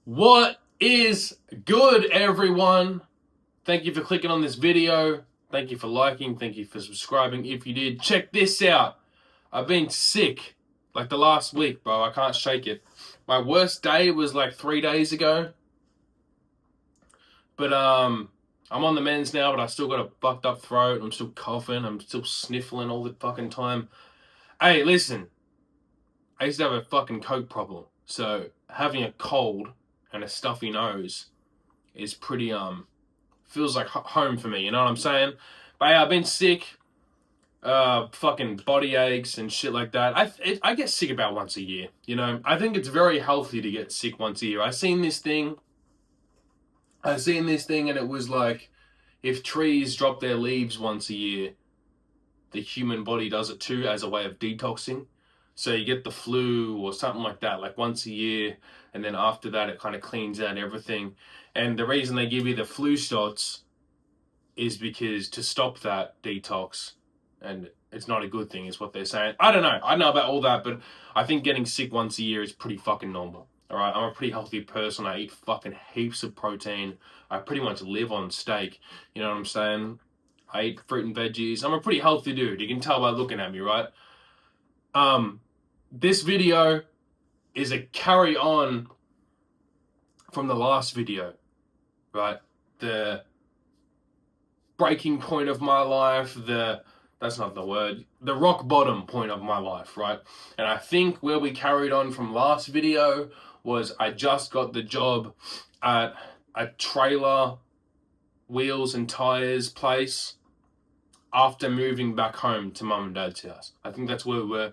What is good, everyone? Thank you for clicking on this video. Thank you for liking. Thank you for subscribing. If you did, check this out. I've been sick like the last week, bro. I can't shake it. My worst day was like 3 days ago. But I'm on the mends now, but I still got a fucked up throat. I'm still coughing. I'm still sniffling all the fucking time. Hey, listen. I used to have a fucking coke problem. So having a cold and a stuffy nose is pretty feels like home for me, you know what I'm saying? But yeah, I've been sick, fucking body aches and shit like that. I get sick about once a year, you know? I think it's very healthy to get sick once a year. I seen this thing and it was like, if trees drop their leaves once a year, the human body does it too as a way of detoxing. So you get the flu or something like that, like once a year, and then after that it kind of cleans out everything. And the reason they give you the flu shots is because to stop that detox, and it's not a good thing, is what they're saying. I don't know. I don't know about all that, but I think getting sick once a year is pretty fucking normal. All right, I'm a pretty healthy person. I eat fucking heaps of protein. I pretty much live on steak. You know what I'm saying? I eat fruit and veggies. I'm a pretty healthy dude. You can tell by looking at me, right? This video is a carry on from the last video, right? The breaking point of my life, that's not the word, the rock bottom point of my life, right? And I think where we carried on from last video was I just got the job at a trailer wheels and tires place after moving back home to mum and dad's house. I think that's where we were.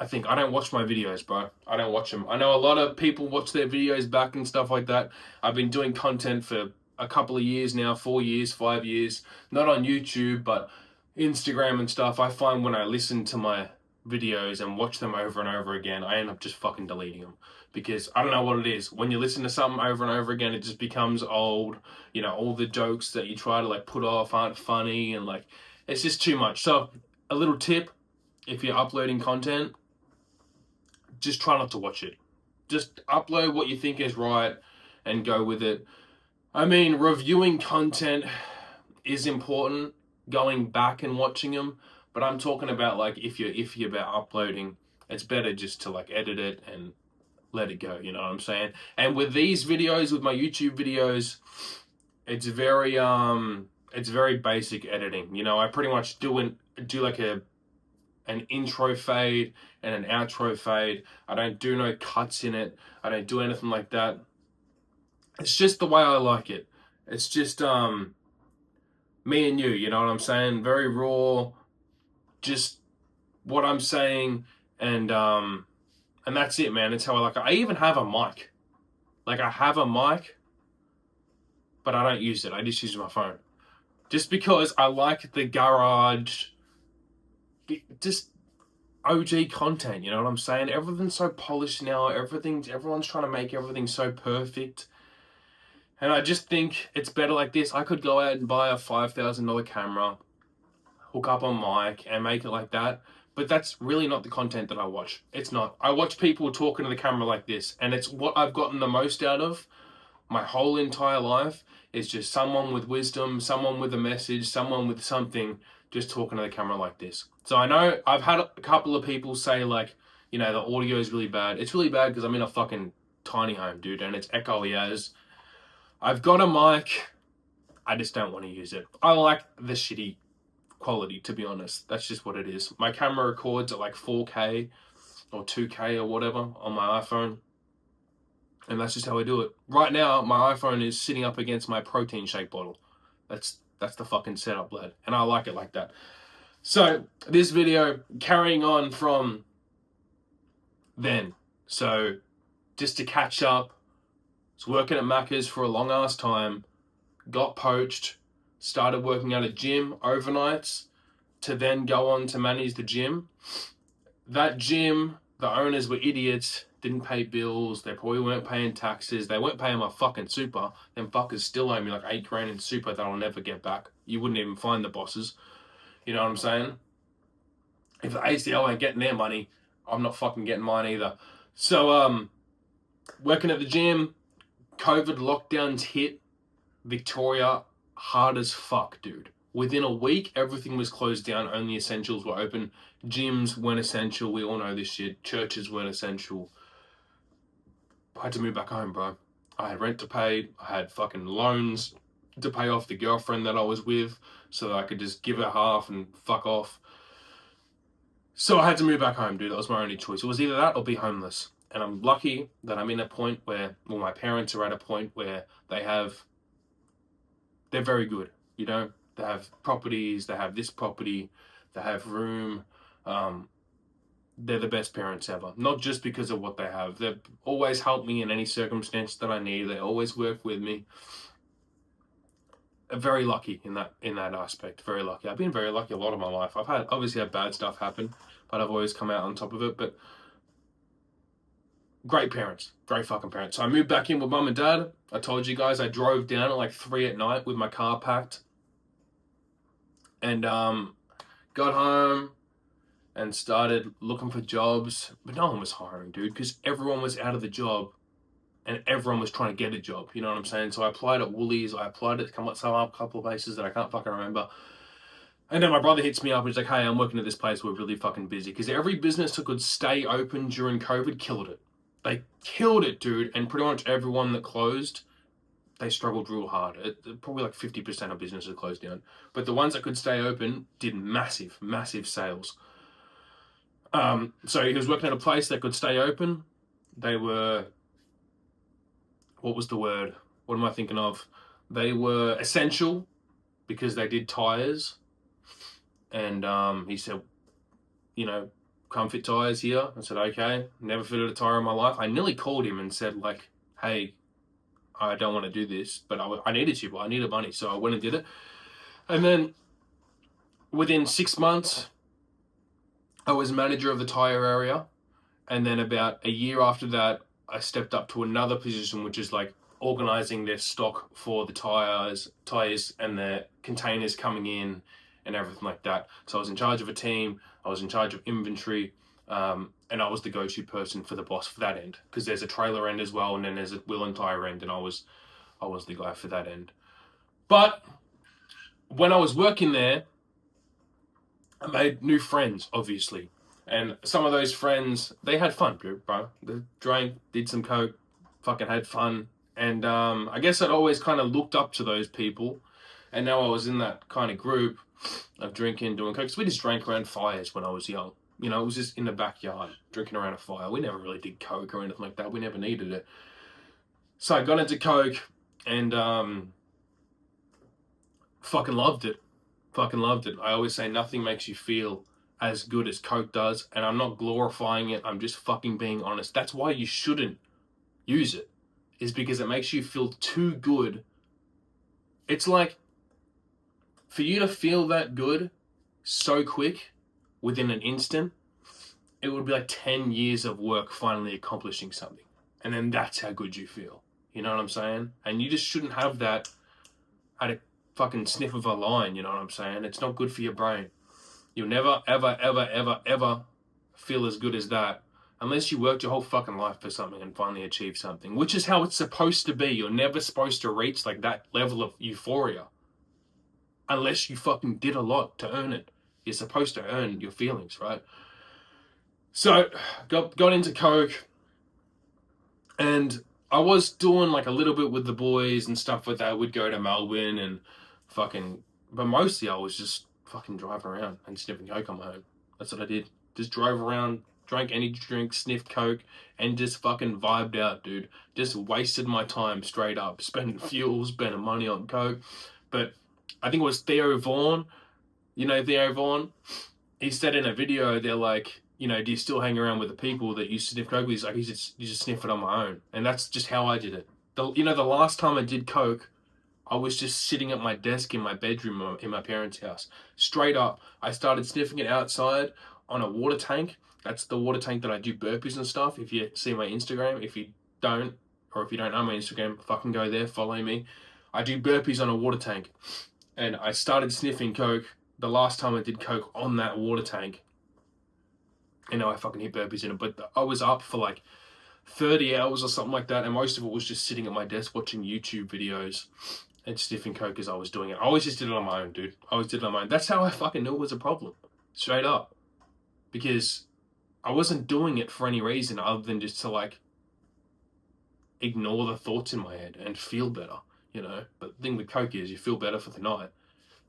I don't watch my videos, bro. I don't watch them. I know a lot of people watch their videos back and stuff like that. I've been doing content for a couple of years now, 4 years, 5 years, not on YouTube, but Instagram and stuff. I find when I listen to my videos and watch them over and over again, I end up just fucking deleting them because I don't know what it is. When you listen to something over and over again, it just becomes old. You know, all the jokes that you try to like put off aren't funny and like it's just too much. So a little tip, if you're uploading content, just try not to watch it. Just upload what you think is right and go with it. I mean, reviewing content is important, going back and watching them, but I'm talking about like if you're iffy about uploading, it's better just to like edit it and let it go, you know what I'm saying? And with these videos, with my YouTube videos, it's very basic editing. You know, I pretty much do like an intro fade and an outro fade. I don't do no cuts in it. I don't do anything like that. It's just the way I like it. It's just me and you know what I'm saying? Very raw, just what I'm saying, and that's it, man. It's how I like it. I even have a mic. Like I have a mic, but I don't use it. I just use my phone. Just because I like the garage, just OG content, you know what I'm saying? Everything's so polished now. Everyone's trying to make everything so perfect. And I just think it's better like this. I could go out and buy a $5,000 camera, hook up a mic, and make it like that. But that's really not the content that I watch. It's not. I watch people talking to the camera like this, and it's what I've gotten the most out of my whole entire life is just someone with wisdom, someone with a message, someone with something just talking to the camera like this. So I know I've had a couple of people say like, you know, the audio is really bad. It's really bad because I'm in a fucking tiny home, dude, and it's echoey as. I've got a mic. I just don't want to use it. I like the shitty quality, to be honest. That's just what it is. My camera records at like 4K or 2K or whatever on my iPhone. And that's just how I do it. Right now, my iPhone is sitting up against my protein shake bottle. That's the fucking setup, lad. And I like it like that. So, this video, carrying on from then. So, just to catch up, I was working at Macca's for a long ass time, got poached, started working at a gym overnights, to then go on to manage the gym. That gym, the owners were idiots, didn't pay bills, they probably weren't paying taxes, they weren't paying my fucking super. Them fuckers still owe me like $8,000 in super that I'll never get back. You wouldn't even find the bosses. You know what I'm saying? If the ACL ain't getting their money, I'm not fucking getting mine either. So, working at the gym, COVID lockdowns hit Victoria hard as fuck, dude. Within a week, everything was closed down. Only essentials were open. Gyms weren't essential. We all know this shit. Churches weren't essential. I had to move back home, bro. I had rent to pay. I had fucking loans to pay off the girlfriend that I was with so that I could just give her half and fuck off. So I had to move back home, dude. That was my only choice. It was either that or be homeless. And I'm lucky that I'm in a point where, well, my parents are at a point where they're very good, you know? They have properties, they have this property, they have room. They're the best parents ever. Not just because of what they have. They've always helped me in any circumstance that I need. They always work with me. Very lucky in that aspect. Very lucky. I've been very lucky a lot of my life. I've obviously had bad stuff happen, but I've always come out on top of it. But great parents. Great fucking parents. So I moved back in with mum and dad. I told you guys I drove down at like 3 at night with my car packed. And got home and started looking for jobs. But no one was hiring, dude, because everyone was out of the job and everyone was trying to get a job. You know what I'm saying? So I applied at Woolies. I applied at some couple of places that I can't fucking remember. And then my brother hits me up and he's like, hey, I'm working at this place. We're really fucking busy. Because every business that could stay open during COVID killed it. They killed it, dude. And pretty much everyone that closed, they struggled real hard. Probably like 50% of businesses closed down. But the ones that could stay open did massive, massive sales. So he was working at a place that could stay open. They were, what was the word? What am I thinking of? They were essential because they did tires. And he said, you know, come fit tires here. I said, okay. Never fitted a tire in my life. I nearly called him and said, like, hey, I don't want to do this, but I needed to, but I needed money. So I went and did it. And then within 6 months, I was manager of the tire area. And then about a year after that, I stepped up to another position, which is like organizing their stock for the tires and the containers coming in and everything like that. So I was in charge of a team. I was in charge of inventory. And I was the go-to person for the boss for that end, because there's a trailer end as well, and then there's a wheel and tire end, and I was the guy for that end. But when I was working there, I made new friends, obviously, and some of those friends, they had fun, bro. They drank, did some coke, fucking had fun, and I guess I'd always kind of looked up to those people, and now I was in that kind of group of drinking, doing coke. So we just drank around fires when I was young. You know, it was just in the backyard, drinking around a fire. We never really did coke or anything like that. We never needed it. So I got into coke and fucking loved it. Fucking loved it. I always say nothing makes you feel as good as coke does. And I'm not glorifying it. I'm just fucking being honest. That's why you shouldn't use it. Is because it makes you feel too good. It's like, for you to feel that good so quick, within an instant, it would be like 10 years of work finally accomplishing something. And then that's how good you feel. You know what I'm saying? And you just shouldn't have that at a fucking sniff of a line, you know what I'm saying? It's not good for your brain. You'll never, ever, ever, ever, ever feel as good as that unless you worked your whole fucking life for something and finally achieve something, which is how it's supposed to be. You're never supposed to reach like that level of euphoria unless you fucking did a lot to earn it. You're supposed to earn your feelings, right? So, got into coke, and I was doing like a little bit with the boys and stuff like that. We'd go to Melbourne and fucking, but mostly I was just fucking driving around and sniffing coke on my own. That's what I did. Just drove around, drank any drink, sniffed coke, and just fucking vibed out, dude. Just wasted my time straight up, spending fuel, spending money on coke. But I think it was Theo Vaughn. You know Theo Vaughn? He said in a video, they're like, you know, do you still hang around with the people that you sniff coke with? He's like, you just sniff it on my own. And that's just how I did it. The last time I did coke, I was just sitting at my desk in my bedroom in my parents' house. Straight up, I started sniffing it outside on a water tank. That's the water tank that I do burpees and stuff. If you see my Instagram, if you don't, or if you don't know my Instagram, fucking go there, follow me. I do burpees on a water tank. And I started sniffing coke the last time I did coke on that water tank. And now I fucking hit burpees in it. But I was up for like 30 hours or something like that, and most of it was just sitting at my desk watching YouTube videos and sniffing coke as I was doing it. I always just did it on my own, dude. I always did it on my own. That's how I fucking knew it was a problem. Straight up. Because I wasn't doing it for any reason other than just to, like, ignore the thoughts in my head and feel better, you know? But the thing with coke is you feel better for the night,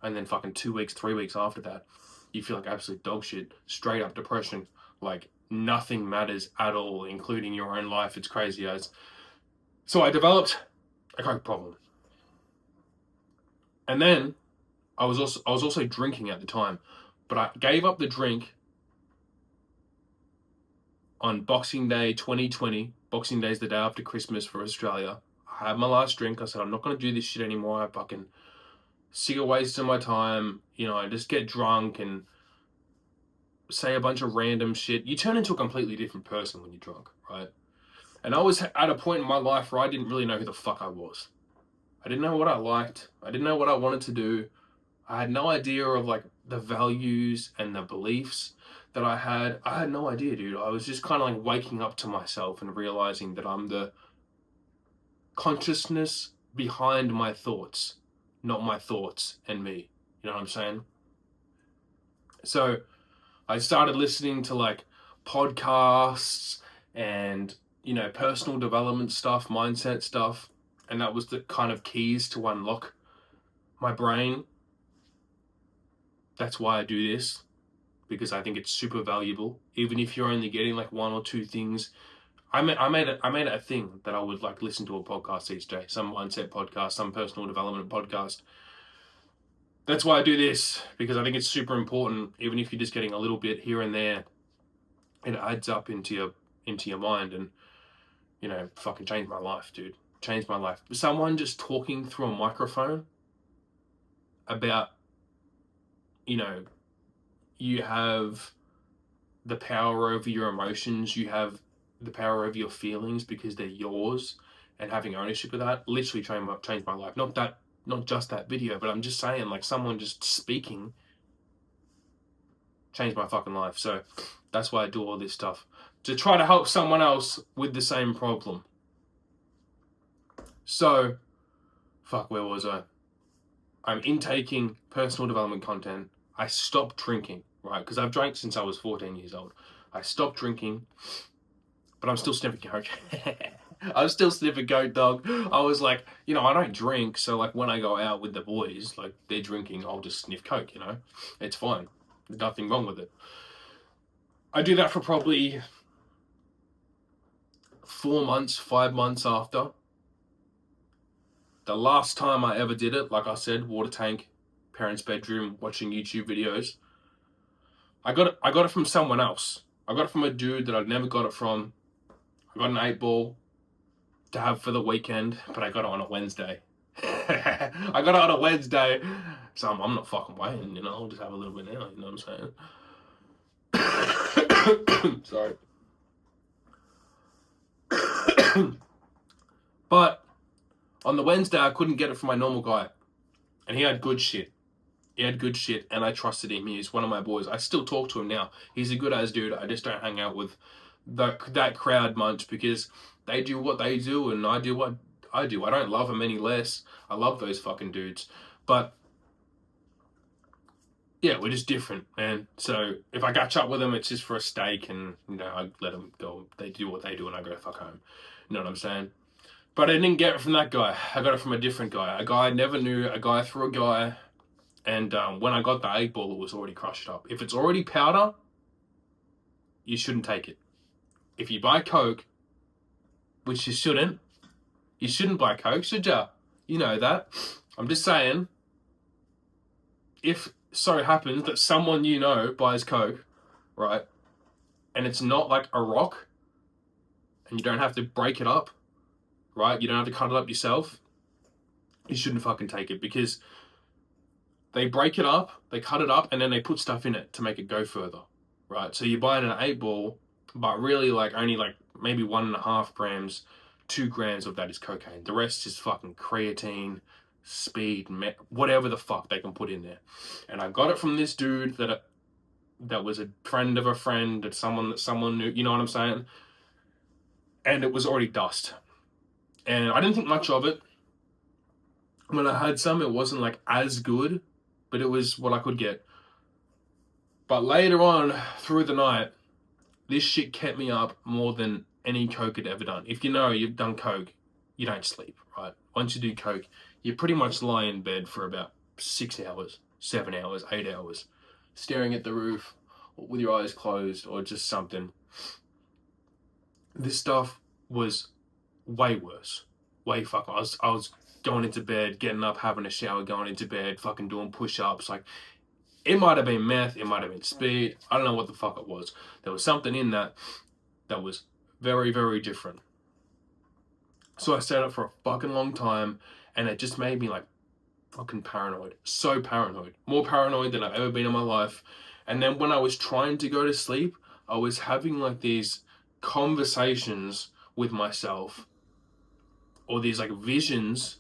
and then fucking 2 weeks, 3 weeks after that, you feel like absolute dog shit. Straight up depression. Like, nothing matters at all, including your own life. It's crazy as. So I developed a coke problem. And then I was also drinking at the time, but I gave up the drink on Boxing Day 2020. Boxing Day is the day after Christmas for Australia. I had my last drink. I said, I'm not going to do this shit anymore. I fucking sick of wasting my time. You know, I just get drunk and say a bunch of random shit. You turn into a completely different person when you're drunk, right? And I was at a point in my life where I didn't really know who the fuck I was. I didn't know what I liked. I didn't know what I wanted to do. I had no idea of, like, the values and the beliefs that I had. I had no idea, dude. I was just kind of like waking up to myself and realizing that I'm the consciousness behind my thoughts, not my thoughts and me. You know what I'm saying? So I started listening to, like, podcasts and, you know, personal development stuff, mindset stuff. And that was the kind of keys to unlock my brain. That's why I do this, because I think it's super valuable. Even if you're only getting like one or two things, I made it a thing that I would, like, listen to a podcast each day, some mindset podcast, some personal development podcast. That's why I do this, because I think it's super important. Even if you're just getting a little bit here and there, it adds up into your mind, and, you know, fucking changed my life, dude. Changed my life. Someone just talking through a microphone about, you know, you have the power over your emotions, you have the power over your feelings because they're yours, and having ownership of that literally changed my life. Not just that video, but I'm just saying, like, someone just speaking changed my fucking life. So that's why I do all this stuff, to try to help someone else with the same problem. So, fuck, where was I? I'm intaking personal development content. I stopped drinking, right? Because I've drank since I was 14 years old. I stopped drinking, but I'm still sniffing coke. I'm still sniffing coke, dog. I was like, you know, I don't drink, so, like, when I go out with the boys, like, they're drinking, I'll just sniff coke, you know? It's fine. There's nothing wrong with it. I do that for probably 4 months, 5 months after. The last time I ever did it, like I said, water tank, parents' bedroom, watching YouTube videos. I got it from someone else. I got it from a dude that I'd never got it from. I got an 8-ball to have for the weekend, but I got it on a Wednesday. I got it on a Wednesday, so I'm not fucking waiting, you know. I'll just have a little bit now, you know what I'm saying? Sorry. But on the Wednesday, I couldn't get it from my normal guy, and he had good shit. And I trusted him. He's one of my boys. I still talk to him now. He's a good ass dude. I just don't hang out with that crowd much, because they do what they do and I do what I do. I don't love them any less. I love those fucking dudes. But yeah, we're just different, man. So if I catch up with them, it's just for a steak, and, you know, I let them go. They do what they do and I go fuck home. You know what I'm saying? But I didn't get it from that guy. I got it from a different guy. A guy I never knew, a guy through a guy. And when I got the 8-ball, it was already crushed up. If it's already powder, you shouldn't take it. If you buy Coke, which you shouldn't buy Coke, should ya? You know that. I'm just saying, if so happens that someone you know buys Coke, right, and it's not like a rock, and you don't have to break it up, right, you don't have to cut it up yourself, you shouldn't fucking take it, because they break it up, they cut it up, and then they put stuff in it to make it go further, right? So you're buying an 8-ball, but really, like, only like maybe 1.5 grams, 2 grams of that is cocaine. The rest is fucking creatine, speed, whatever the fuck they can put in there. And I got it from this dude that was a friend of a friend, that someone knew, you know what I'm saying? and it was already dust. And I didn't think much of it. When I had some, it wasn't like as good, but it was what I could get. But later on through the night, this shit kept me up more than any coke had ever done. If you know you've done coke, you don't sleep, right? Once you do coke, you pretty much lie in bed for about 6 hours, 7 hours, 8 hours, staring at the roof with your eyes closed or just something. This stuff was way worse. Way fucking. I was going into bed, getting up, having a shower, going into bed, fucking doing push-ups. Like, it might have been meth, it might have been speed. I don't know what the fuck it was. There was something in that was very, very different. So I stayed up for a fucking long time, and it just made me like fucking paranoid. So paranoid. More paranoid than I've ever been in my life. And then when I was trying to go to sleep, I was having like these conversations with myself, or these like visions,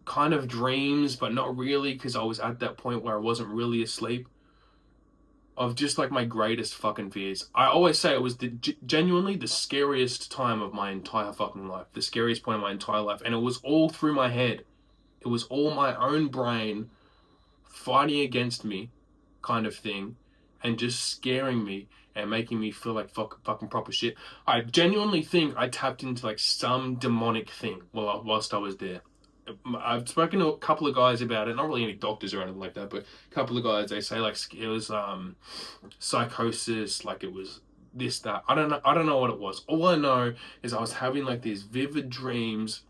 kind of dreams, but not really, because I was at that point where I wasn't really asleep, of just like my greatest fucking fears. I always say it was genuinely the scariest time of my entire fucking life, the scariest point of my entire life, and it was all through my head. It was all my own brain fighting against me, kind of thing, and just scaring me and making me feel like fucking proper shit. I genuinely think I tapped into like some demonic thing whilst I was there. I've spoken to a couple of guys about it, not really any doctors or anything like that, but a couple of guys, they say like it was psychosis, like it was this, that. I don't know what it was. All I know is I was having like these vivid dreams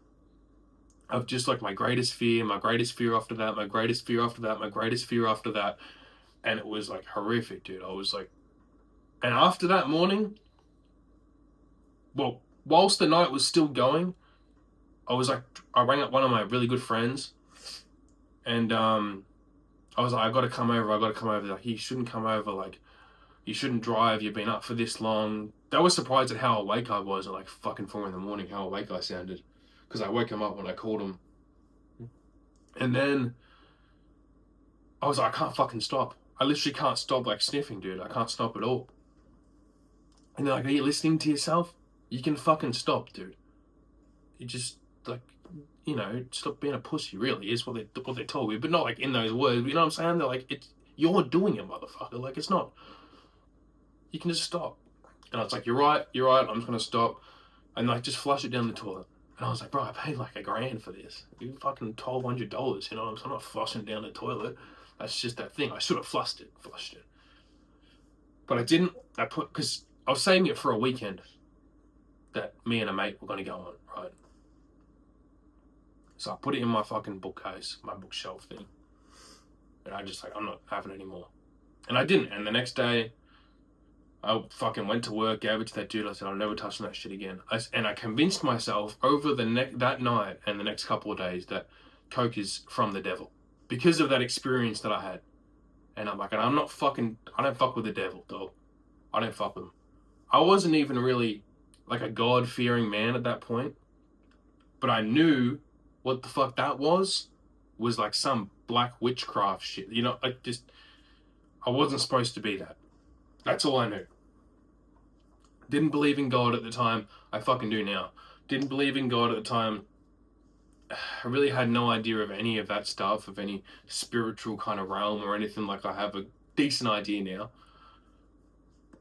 of just like my greatest fear after that, my greatest fear after that, my greatest fear after that. And it was like horrific, dude. I was like, and after that morning, well, whilst the night was still going, I rang up one of my really good friends, and I was like, I gotta come over. Like, you shouldn't come over. Like, you shouldn't drive. You've been up for this long. They were surprised at how awake I was at like fucking 4 a.m, how awake I sounded, because I woke him up when I called him. And then I was like, I can't fucking stop. I literally can't stop like sniffing, dude. I can't stop at all. And they're like, are you listening to yourself? You can fucking stop, dude. You just like, you know, stop being a pussy, really, is what they told me. But not like in those words, you know what I'm saying? They're like, you're doing it, motherfucker. Like, it's not, you can just stop. And I was like, you're right, I'm just gonna stop. And like, just flush it down the toilet. And I was like, bro, I paid like $1,000 for this. You fucking $1,200, you know? So I'm not flushing down the toilet. That's just that thing. I should have flushed it. But I didn't. Because I was saving it for a weekend that me and a mate were going to go on, right? So I put it in my fucking bookcase, my bookshelf thing. And I just like, I'm not having it anymore. And I didn't. And the next day, I fucking went to work, gave it to that dude. I said, I'm never touching that shit again. And I convinced myself over that night and the next couple of days that coke is from the devil, because of that experience that I had. And I'm like, I don't fuck with the devil, dog. I don't fuck with him. I wasn't even really like a God-fearing man at that point, but I knew what the fuck that was like some black witchcraft shit. You know, like, just, I wasn't supposed to be that. That's all I knew. Didn't believe in God at the time. I fucking do now. Didn't believe in God at the time. I really had no idea of any of that stuff, of any spiritual kind of realm or anything. Like, I have a decent idea now.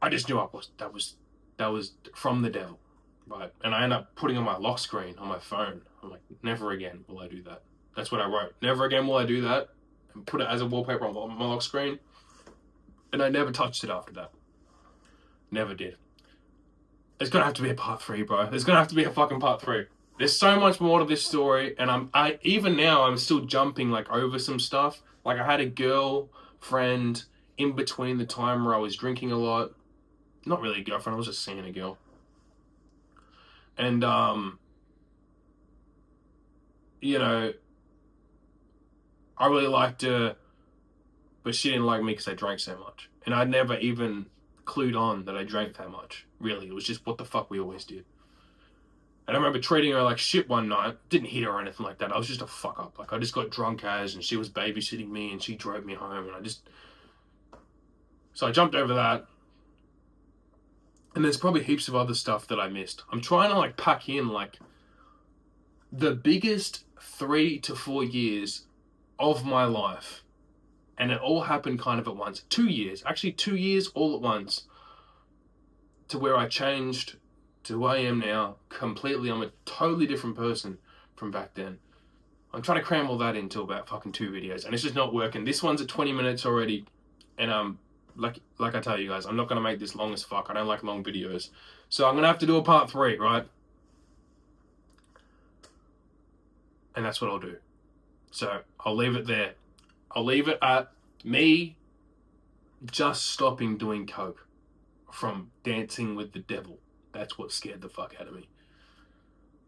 I just knew that was from the devil, right? And I ended up putting on my lock screen on my phone. I'm like, never again will I do that. That's what I wrote. Never again will I do that. And put it as a wallpaper on my lock screen. And I never touched it after that. Never did. There's gonna have to be a part 3, bro. There's gonna have to be a fucking part 3. There's so much more to this story, and even now I'm still jumping like over some stuff. Like, I had a girlfriend in between the time where I was drinking a lot. Not really a girlfriend, I was just seeing a girl. And you know, I really liked her, but she didn't like me because I drank so much. And I never even clued on that I drank that much, really. It was just what the fuck we always did. And I remember treating her like shit one night. Didn't hit her or anything like that. I was just a fuck up. Like, I just got drunk and she was babysitting me and she drove me home, and so I jumped over that. And there's probably heaps of other stuff that I missed. I'm trying to like pack in like the biggest 3 to 4 years of my life. And it all happened kind of at once. 2 years, actually 2 years all at once, to where I changed to who I am now completely. I'm a totally different person from back then. I'm trying to cram all that into about fucking 2 videos, and it's just not working. This one's at 20 minutes already, and like I tell you guys, I'm not gonna make this long as fuck. I don't like long videos, so I'm gonna have to do a part 3, right? And that's what I'll do. So I'll leave it there. I'll leave it at me just stopping doing coke from dancing with the devil. That's what scared the fuck out of me.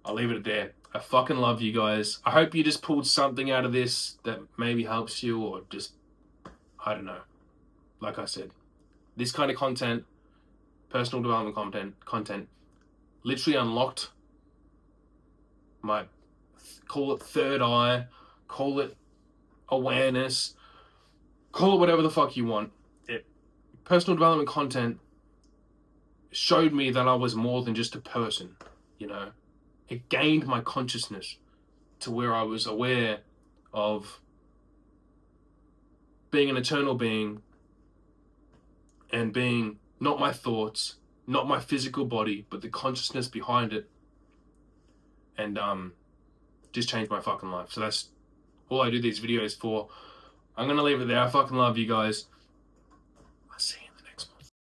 I'll leave it there. I fucking love you guys. I hope you just pulled something out of this that maybe helps you, or just, I don't know. Like I said, this kind of content, personal development content, literally unlocked my, call it third eye, call it awareness, call it whatever the fuck you want. Personal development content showed me that I was more than just a person, you know. It gained my consciousness to where I was aware of being an eternal being and being not my thoughts, not my physical body, but the consciousness behind it. And just changed my fucking life. So that's all I do these videos for. I'm going to leave it there. I fucking love you guys.